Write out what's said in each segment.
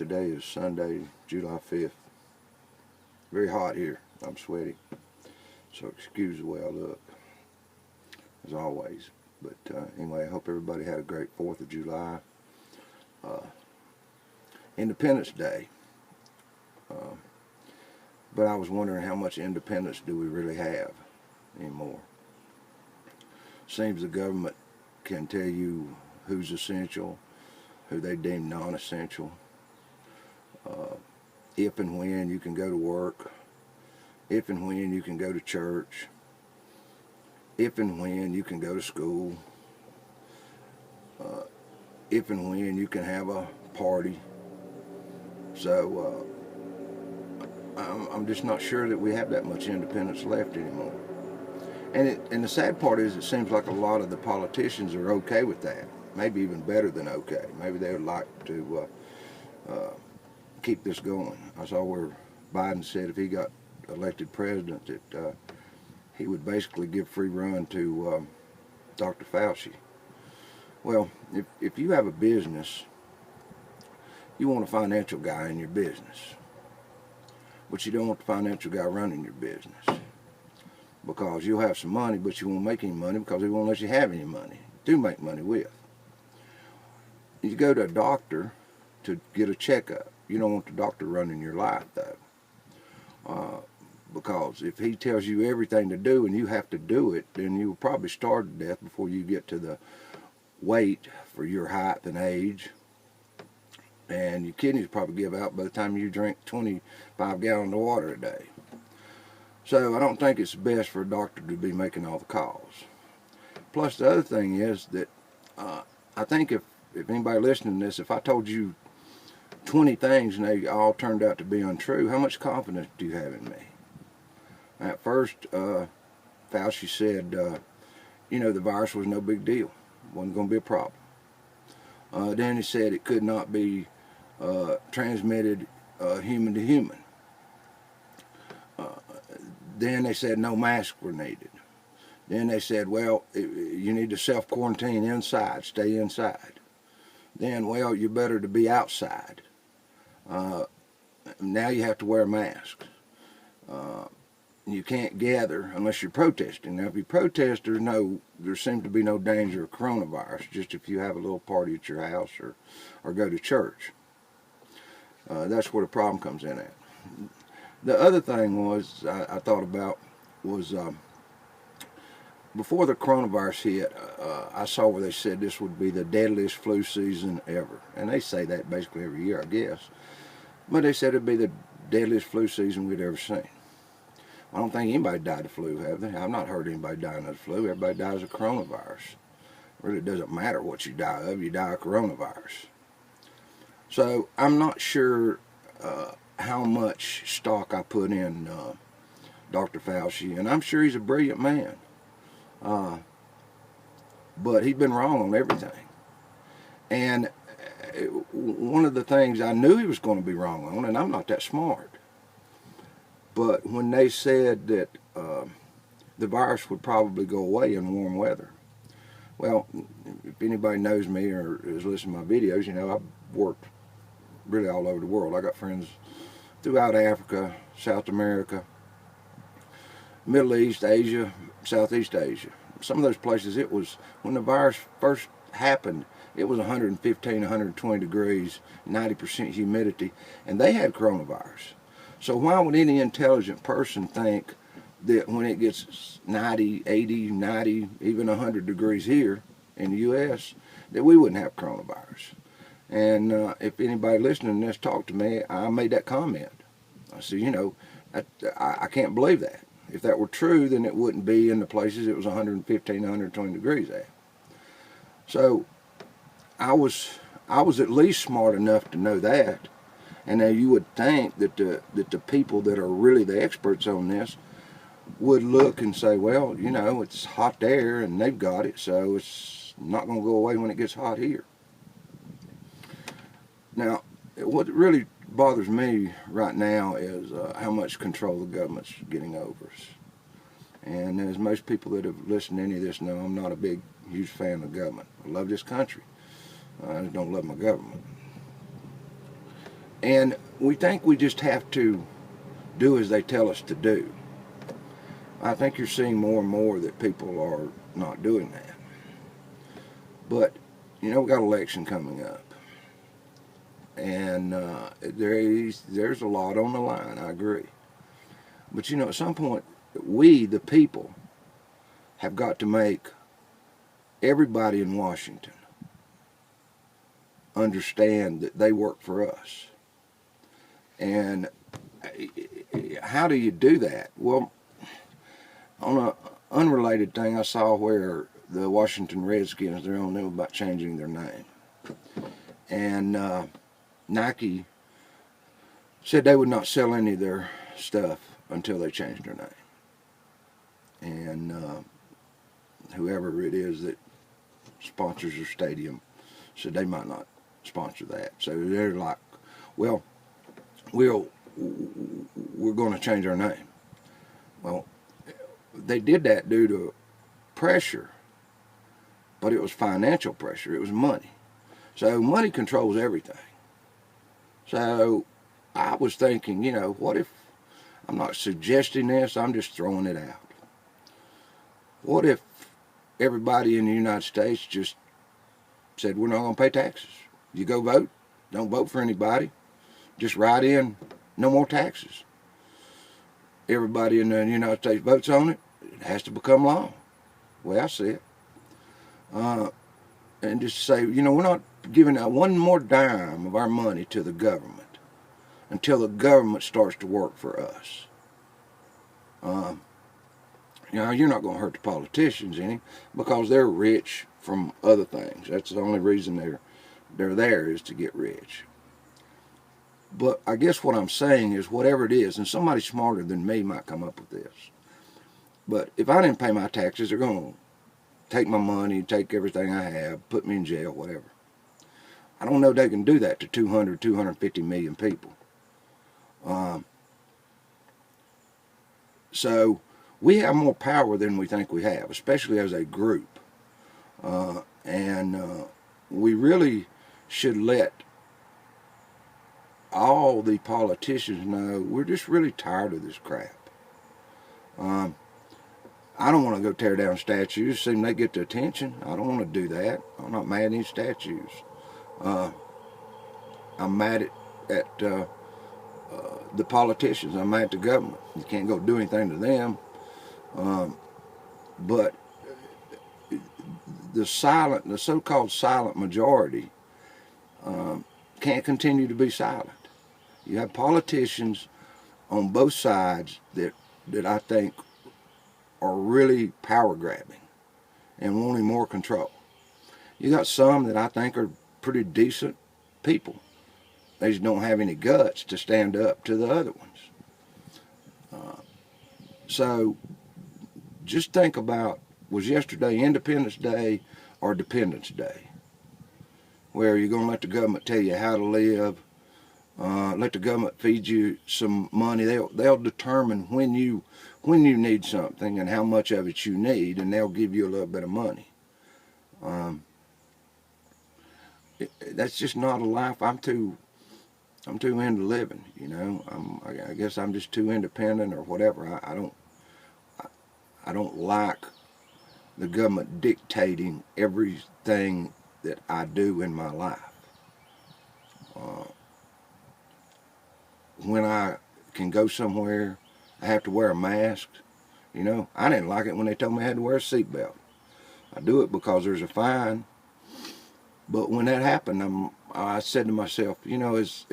Today is Sunday, July 5th. Very hot here. I'm sweaty, so excuse the way I look, as always. But anyway, I hope everybody had a great 4th of July. Independence Day. But I was wondering, how much independence do we really have anymore? Seems the government can tell you who's essential, who they deem non-essential, if and when you can go to work, if and when you can go to church, if and when you can go to school, if and when you can have a party. So I'm just not sure that we have that much independence left anymore. And the sad part is, it seems like a lot of the politicians are okay with that. Maybe even better than okay. Maybe they would like to keep this going. I saw where Biden said if he got elected president that he would basically give free run to Dr. Fauci. Well, if you have a business, you want a financial guy in your business. But you don't want the financial guy running your business, because you'll have some money, but you won't make any money because he won't let you have any money to make money with. You go to a doctor to get a checkup. You don't want the doctor running your life, though, because if he tells you everything to do and you have to do it, then you'll probably starve to death before you get to the weight for your height and age. And your kidneys probably give out by the time you drink 25 gallons of water a day. So I don't think it's best for a doctor to be making all the calls. Plus, the other thing is that I think if anybody listening to this, if I told you 20 things and they all turned out to be untrue, how much confidence do you have in me? At first, Fauci said, the virus was no big deal. Wasn't going to be a problem. Then he said it could not be transmitted human to human. Then they said no masks were needed. Then they said, well, you need to self-quarantine inside, stay inside. Then, well, you're better to be outside. Now you have to wear a mask. You can't gather unless you're protesting. Now, if you protest, there seems to be no danger of coronavirus, just if you have a little party at your house or go to church. That's where the problem comes in at. The other thing was, I thought about, was before the coronavirus hit, I saw where they said this would be the deadliest flu season ever. And they say that basically every year, I guess. But they said it'd be the deadliest flu season we'd ever seen. I don't think anybody died of flu, have they? I've not heard anybody dying of the flu. Everybody dies of coronavirus. It really doesn't matter what you die of. You die of coronavirus. So I'm not sure how much stock I put in Dr. Fauci, and I'm sure he's a brilliant man. But he's been wrong on everything. And one of the things I knew he was going to be wrong on, and I'm not that smart, but when they said that the virus would probably go away in warm weather. Well, if anybody knows me or has listened to my videos, I've worked really all over the world. I got friends throughout Africa, South America, Middle East, Asia, Southeast Asia. Some of those places, it was, when the virus first happened, it was 115, 120 degrees, 90% humidity, and they had coronavirus. So why would any intelligent person think that when it gets 90, 80, 90, even 100 degrees here in the U.S., that we wouldn't have coronavirus? And if anybody listening to this talked to me, I made that comment. I said, I can't believe that. If that were true, then it wouldn't be in the places it was 115, 120 degrees at. So I was at least smart enough to know that. And now you would think that the people that are really the experts on this would look and say, well, it's hot there and they've got it, so it's not going to go away when it gets hot here. Now, what really bothers me right now is how much control the government's getting over us. And as most people that have listened to any of this know, I'm not a huge fan of the government. I love this country. I just don't love my government. And we think we just have to do as they tell us to do. I think you're seeing more and more that people are not doing that. But, you know, we got an election coming up. And there's a lot on the line, I agree. But, you know, at some point, we, the people, have got to make everybody in Washington understand that they work for us. And how do you do that? Well, on an unrelated thing, I saw where the Washington Redskins, they're on them about changing their name. And Nike said they would not sell any of their stuff until they changed their name. And whoever it is that sponsors their stadium said they might not sponsor that. So they're like, well, we're going to change our name. Well, they did that due to pressure, but it was financial pressure. It was money. So money controls everything. So I was thinking, you know, what if, I'm not suggesting this, I'm just throwing it out. What if everybody in the United States just said, we're not going to pay taxes. You go vote, don't vote for anybody, just write in, no more taxes. Everybody in the United States votes on it, it has to become law. Well, I see it. And just say, you know, we're not giving out one more dime of our money to the government until the government starts to work for us. You know, you're not going to hurt the politicians any because they're rich from other things. That's the only reason they're there, is to get rich. But I guess what I'm saying is, whatever it is, and somebody smarter than me might come up with this, but if I didn't pay my taxes, they're going to take my money, take everything I have, put me in jail, whatever. I don't know they can do that to 250 million people. So we have more power than we think we have, especially as a group. And we really should let all the politicians know we're just really tired of this crap. I don't want to go tear down statues, see them they get the attention. I don't want to do that. I'm not mad at these statues. I'm mad at the politicians. I'm mad at the government. You can't go do anything to them. But the so-called silent majority can't continue to be silent. You have politicians on both sides that I think are really power grabbing and wanting more control. You got some that I think are pretty decent people. They just don't have any guts to stand up to the other ones. So just think about, was yesterday Independence Day or Dependence Day? Where you're going to let the government tell you how to live, let the government feed you some money. They'll determine when you need something and how much of it you need, and they'll give you a little bit of money. That's just not a life I'm too into living, you know. I guess I'm just too independent or whatever. I don't like the government dictating everything that I do in my life. When I can go somewhere, I have to wear a mask. You know, I didn't like it when they told me I had to wear a seatbelt. I do it because there's a fine. But when that happened, I said to myself, you know, as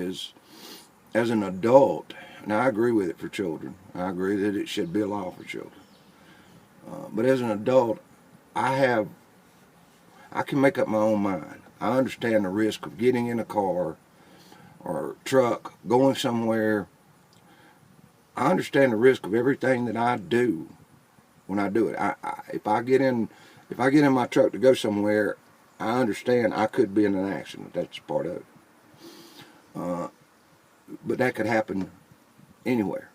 an adult, and I agree with it for children. I agree that it should be a law for children. But as an adult, I can make up my own mind. I understand the risk of getting in a car or truck, going somewhere. I understand the risk of everything that I do when I do it. If I get in my truck to go somewhere, I understand I could be in an accident. That's part of it. But that could happen anywhere.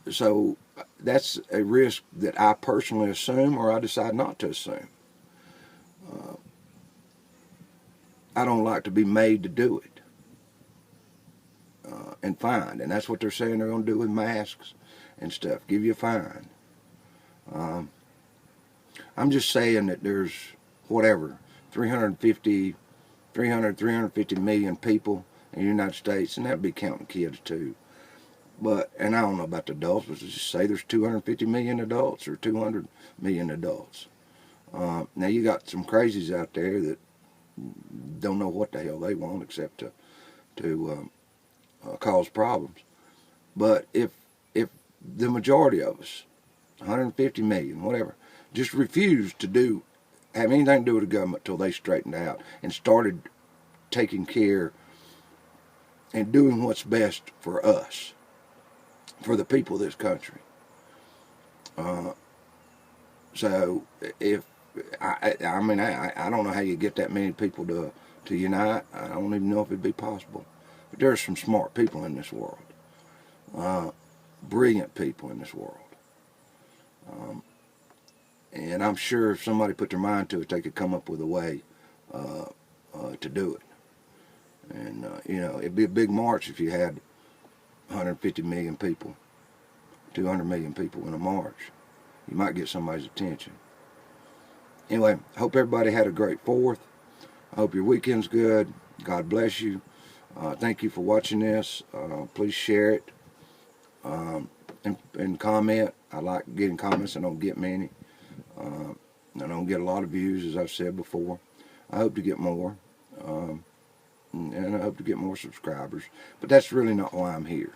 So that's a risk that I personally assume, or I decide not to assume. I don't like to be made to do it. and fined. And that's what they're saying they're going to do with masks and stuff. Give you a fine. I'm just saying that there's, whatever, 350 million people in the United States, and that'd be counting kids too. But, and I don't know about the adults, but just say there's 250 million adults or 200 million adults. Now you got some crazies out there that don't know what the hell they want except to cause problems. But if the majority of us, 150 million, whatever, just refused to have anything to do with the government till they straightened out and started taking care and doing what's best for us, for the people of this country. So if I don't know how you get that many people to unite. I don't even know if it'd be possible. But there's some smart people in this world, brilliant people in this world, and I'm sure if somebody put their mind to it, they could come up with a way to do it. And you know, it'd be a big march if you had 150 million people, 200 million people in a march. You might get somebody's attention. Anyway, I hope everybody had a great 4th. I hope your weekend's good. God bless you. Thank you for watching this. Please share it and comment. I like getting comments. I don't get many. I don't get a lot of views, as I've said before. I hope to get more. And I hope to get more subscribers. But that's really not why I'm here.